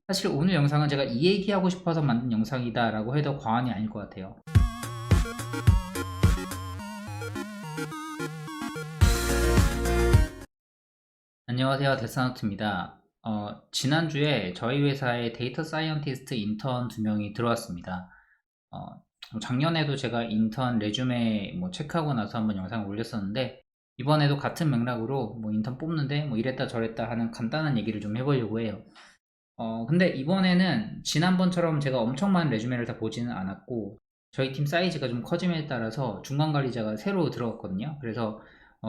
사실 오늘 영상은 제가 이 얘기하고 싶어서 만든 영상이다 라고 해도 과언이 아닐 것 같아요. 안녕하세요, 데스노트입니다. 지난주에 저희 회사에 데이터 사이언티스트 인턴 2명이 들어왔습니다. 작년에도 제가 인턴 레주메 체크하고 나서 한번 영상을 올렸었는데, 이번에도 같은 맥락으로 인턴 뽑는데 이랬다 저랬다 하는 간단한 얘기를 좀 해보려고 해요. 근데 이번에는 지난번처럼 제가 엄청 많은 레주메를 다 보지는 않았고, 저희 팀 사이즈가 좀 커짐에 따라서 중간 관리자가 새로 들어갔거든요. 그래서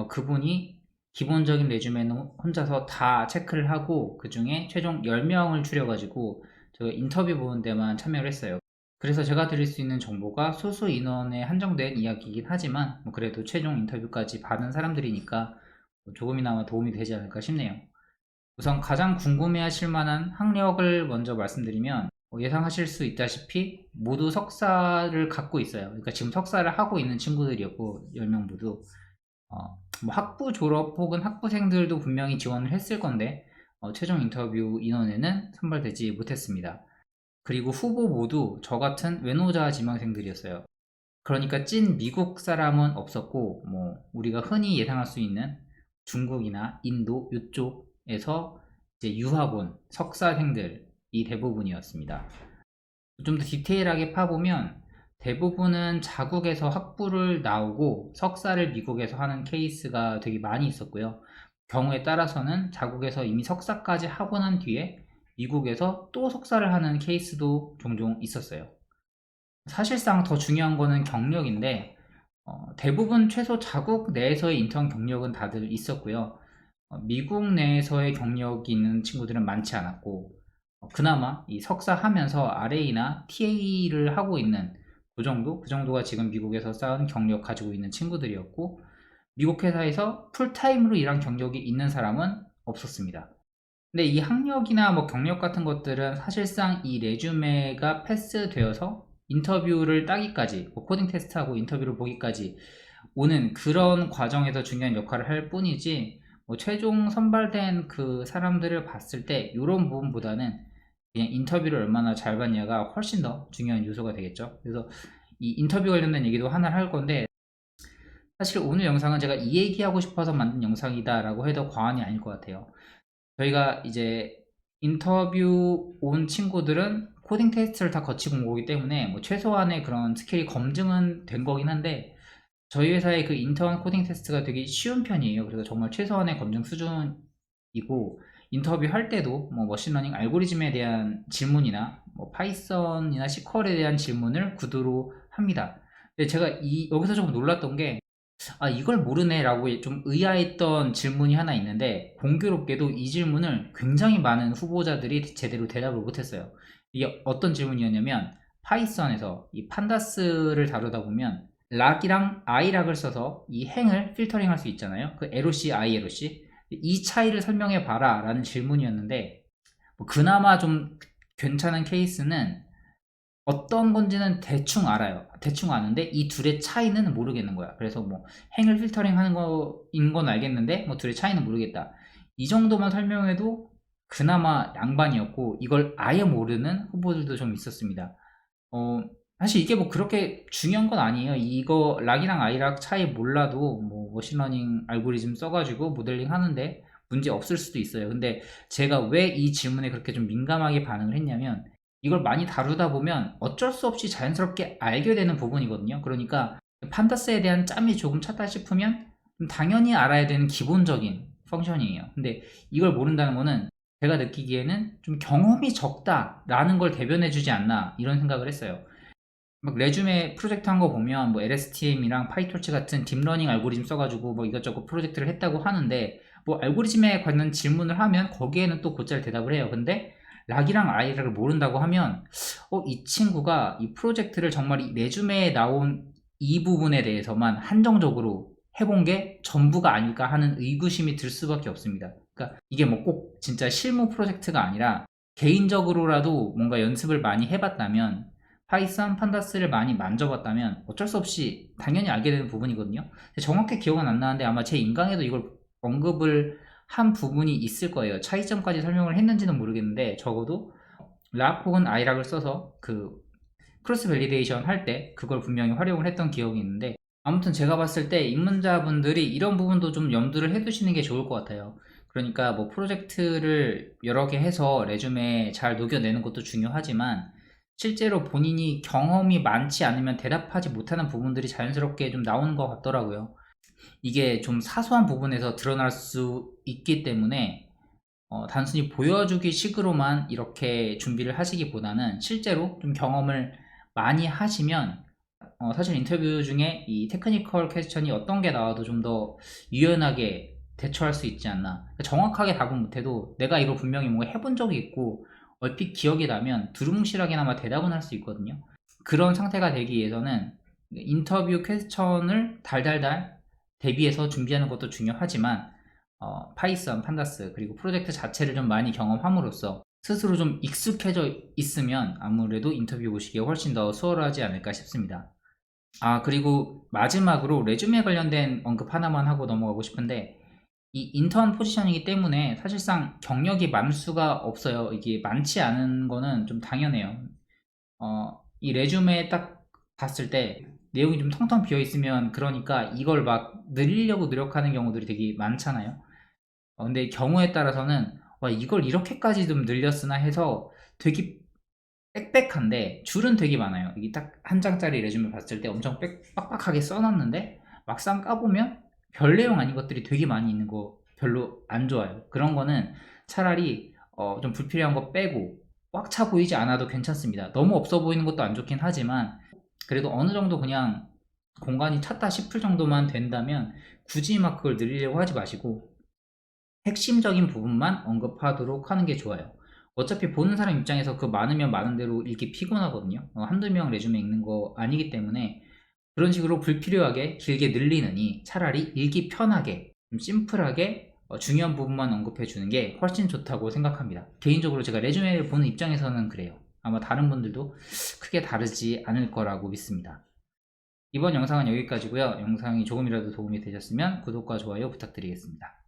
그분이 기본적인 레주메는 혼자서 다 체크를 하고, 그 중에 최종 10명을 추려가지고 제가 인터뷰 보는 데만 참여를 했어요. 그래서 제가 드릴 수 있는 정보가 소수 인원에 한정된 이야기이긴 하지만, 그래도 최종 인터뷰까지 받은 사람들이니까 조금이나마 도움이 되지 않을까 싶네요. 우선 가장 궁금해하실 만한 학력을 먼저 말씀드리면, 예상하실 수 있다시피 모두 석사를 갖고 있어요. 그러니까 지금 석사를 하고 있는 친구들이었고, 10명 모두 학부 졸업 혹은 학부생들도 분명히 지원을 했을 건데, 최종 인터뷰 인원에는 선발되지 못했습니다. 그리고 후보 모두 저 같은 외노자 지망생들이었어요. 그러니까 찐 미국 사람은 없었고, 우리가 흔히 예상할 수 있는 중국이나 인도 이쪽에서 이제 유학 온 석사생들이 대부분이었습니다. 좀 더 디테일하게 파보면 대부분은 자국에서 학부를 나오고 석사를 미국에서 하는 케이스가 되게 많이 있었고요. 경우에 따라서는 자국에서 이미 석사까지 하고 난 뒤에 미국에서 또 석사를 하는 케이스도 종종 있었어요. 사실상 더 중요한 거는 경력인데, 대부분 최소 자국 내에서의 인턴 경력은 다들 있었고요. 미국 내에서의 경력이 있는 친구들은 많지 않았고, 그나마 이 석사 하면서 RA나 TA를 하고 있는 그 정도가 지금 미국에서 쌓은 경력 가지고 있는 친구들이었고, 미국 회사에서 풀타임으로 일한 경력이 있는 사람은 없었습니다. 근데 이 학력이나 경력 같은 것들은 사실상 이 레주메가 패스되어서 인터뷰를 따기까지, 코딩 테스트하고 인터뷰를 보기까지 오는 그런 과정에서 중요한 역할을 할 뿐이지, 최종 선발된 그 사람들을 봤을 때 이런 부분보다는 그냥 인터뷰를 얼마나 잘 봤냐가 훨씬 더 중요한 요소가 되겠죠. 그래서 이 인터뷰 관련된 얘기도 하나 할 건데, 사실 오늘 영상은 제가 이 얘기하고 싶어서 만든 영상이다 라고 해도 과언이 아닐 것 같아요. 저희가 이제 인터뷰 온 친구들은 코딩 테스트를 다 거치고 온 거기 때문에 최소한의 그런 스킬이 검증은 된 거긴 한데, 저희 회사의 그 인턴 코딩 테스트가 되게 쉬운 편이에요. 그래서 정말 최소한의 검증 수준이고, 인터뷰 할 때도 머신러닝 알고리즘에 대한 질문이나 파이썬이나 SQL에 대한 질문을 구두로 합니다. 근데 제가 여기서 좀 놀랐던 게, 이걸 모르네 라고 좀 의아했던 질문이 하나 있는데, 공교롭게도 이 질문을 굉장히 많은 후보자들이 제대로 대답을 못했어요. 이게 어떤 질문이었냐면, 파이썬에서 이 판다스를 다루다 보면 락이랑 i락을 써서 이 행을 필터링 할 수 있잖아요. 그 LOC, ILOC 이 차이를 설명해 봐라 라는 질문이었는데, 그나마 좀 괜찮은 케이스는 어떤 건지는 대충 알아요. 대충 아는데 이 둘의 차이는 모르겠는 거야. 그래서 행을 필터링 하는 거인 건 알겠는데 둘의 차이는 모르겠다. 이 정도만 설명해도 그나마 양반이었고, 이걸 아예 모르는 후보들도 좀 있었습니다. 사실 이게 그렇게 중요한 건 아니에요. 이거 락이랑 아이락 차이 몰라도 머신러닝 알고리즘 써가지고 모델링 하는데 문제 없을 수도 있어요. 근데 제가 왜 이 질문에 그렇게 좀 민감하게 반응을 했냐면, 이걸 많이 다루다 보면 어쩔 수 없이 자연스럽게 알게 되는 부분이거든요. 그러니까 판다스에 대한 짬이 조금 찼다 싶으면 당연히 알아야 되는 기본적인 펑션이에요. 근데 이걸 모른다는 거는 제가 느끼기에는 좀 경험이 적다라는 걸 대변해 주지 않나, 이런 생각을 했어요. 레주메 프로젝트 한 거 보면 LSTM이랑 파이토치 같은 딥러닝 알고리즘 써가지고 이것저것 프로젝트를 했다고 하는데, 알고리즘에 관한 질문을 하면 거기에는 또 곧잘 대답을 해요. 근데 락이랑 아이락을 모른다고 하면 이 친구가 이 프로젝트를 정말 이 레주메에 나온 이 부분에 대해서만 한정적으로 해본 게 전부가 아닐까 하는 의구심이 들 수밖에 없습니다. 그러니까 이게 꼭 진짜 실무 프로젝트가 아니라 개인적으로라도 뭔가 연습을 많이 해봤다면, 파이썬 판다스를 많이 만져봤다면 어쩔 수 없이 당연히 알게 되는 부분이거든요. 정확히 기억은 안 나는데 아마 제 인강에도 이걸 언급을 한 부분이 있을 거예요. 차이점까지 설명을 했는지는 모르겠는데 적어도 락 혹은 아이락을 써서 그 크로스 밸리데이션 할 때 그걸 분명히 활용을 했던 기억이 있는데, 아무튼 제가 봤을 때 입문자분들이 이런 부분도 좀 염두를 해두시는 게 좋을 것 같아요. 그러니까 뭐 프로젝트를 여러 개 해서 레줌에 잘 녹여내는 것도 중요하지만, 실제로 본인이 경험이 많지 않으면 대답하지 못하는 부분들이 자연스럽게 좀 나오는 것 같더라고요. 이게 좀 사소한 부분에서 드러날 수 있기 때문에 단순히 보여주기 식으로만 이렇게 준비를 하시기보다는 실제로 좀 경험을 많이 하시면 사실 인터뷰 중에 이 테크니컬 퀘스천이 어떤 게 나와도 좀 더 유연하게 대처할 수 있지 않나. 그러니까 정확하게 답은 못해도 내가 이거 분명히 뭔가 해본 적이 있고 얼핏 기억이 나면 두루뭉실하게나마 대답은 할 수 있거든요. 그런 상태가 되기 위해서는 인터뷰 퀘스천을 달달달 대비해서 준비하는 것도 중요하지만, 파이썬, 판다스 그리고 프로젝트 자체를 좀 많이 경험함으로써 스스로 좀 익숙해져 있으면 아무래도 인터뷰 보시기에 훨씬 더 수월하지 않을까 싶습니다. 그리고 마지막으로 레주메 관련된 언급 하나만 하고 넘어가고 싶은데, 이 인턴 포지션이기 때문에 사실상 경력이 많을 수가 없어요. 이게 많지 않은 거는 좀 당연해요. 이 레주메 딱 봤을 때 내용이 좀 텅텅 비어 있으면, 그러니까 이걸 막 늘리려고 노력하는 경우들이 되게 많잖아요. 근데 경우에 따라서는 와, 이걸 이렇게까지 좀 늘렸으나 해서 되게 빽빽한데 줄은 되게 많아요. 이게 딱 한 장짜리 레주메 봤을 때 엄청 빡빡하게 써놨는데 막상 까보면 별 내용 아닌 것들이 되게 많이 있는 거 별로 안 좋아요. 그런 거는 차라리 좀 불필요한 거 빼고 꽉 차 보이지 않아도 괜찮습니다. 너무 없어 보이는 것도 안 좋긴 하지만, 그래도 어느 정도 그냥 공간이 찼다 싶을 정도만 된다면 굳이 막 그걸 늘리려고 하지 마시고 핵심적인 부분만 언급하도록 하는 게 좋아요. 어차피 보는 사람 입장에서 그 많으면 많은 대로 읽기 피곤하거든요. 한두 명 레주메 읽는 거 아니기 때문에 그런 식으로 불필요하게 길게 늘리느니 차라리 읽기 편하게, 좀 심플하게 중요한 부분만 언급해 주는 게 훨씬 좋다고 생각합니다. 개인적으로 제가 레주메를 보는 입장에서는 그래요. 아마 다른 분들도 크게 다르지 않을 거라고 믿습니다. 이번 영상은 여기까지고요. 영상이 조금이라도 도움이 되셨으면 구독과 좋아요 부탁드리겠습니다.